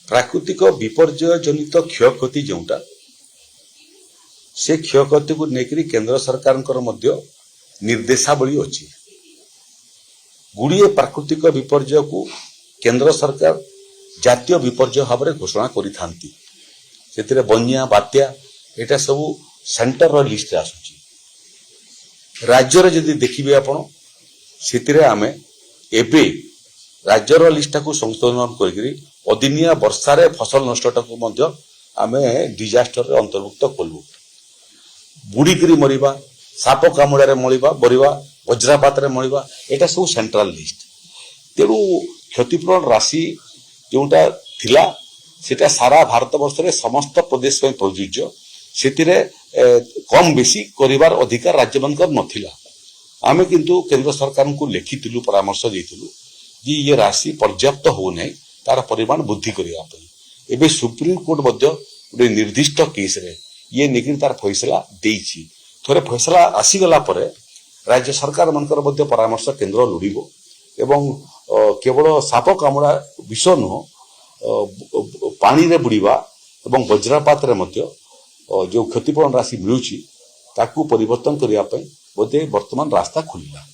प्राकृतिक विपर्यय जनित क्षयक्षति जोटा से क्षयक्षति को लेकर केंद्र सरकार निर्देशावली अच्छी गुड़िए प्राकृतिक विपर्यय को केंद्र सरकार जातीय विपर्यय भाव में घोषणा करि बन्या बात्या एटा सब सेंटर लिस्ट आसुची राज्य रे जदि देखिबे आपण सेतिरे आमे एबे राज्यर लिस्ट को संशोधन करिकरी अदिनिया वर्षारे फसल नष्टटा को मध्य आमे डिजास्टर रे अंतर्भुक्त कलु बुड़ीकरी मरिबा साप कामुड़ारे मरिबा बरिबा वज्रपात रे मरिबा एटा सब सेंट्रल लिस्ट तेणु क्षतिपूरण राशि जोटा थिला सेटा सारा भारत वर्ष रे समस्त प्रदेश में प्रযোज्य सेतिरे कम बेसी करिवार अधिकार राज्य मानकर नथिला आमे किंतु केंद्र सरकार को लिखिथिलु परामर्श देथिलु कि ये राशि पर्याप्त हो नै तार परिमाण वृद्धि करिया पई एबे सुप्रीम कोर्ट मध्य गोटे निर्दिष्ट केस रे ये निकिन तार फैसला देइछि थोरे फैसला आसी गला परे राज्य सरकार मानकर मध्य परामर्श केंद्र लोडिबो एवं केवल साप कामुड़ा विष नुह पानी रे बुड़ीबा एवं वज्रपात रे मध्य जो क्षतिपूरण राशि मिलुछि ताकू परिवर्तन करिया पई बोधे वर्तमान रास्ता खुलिला।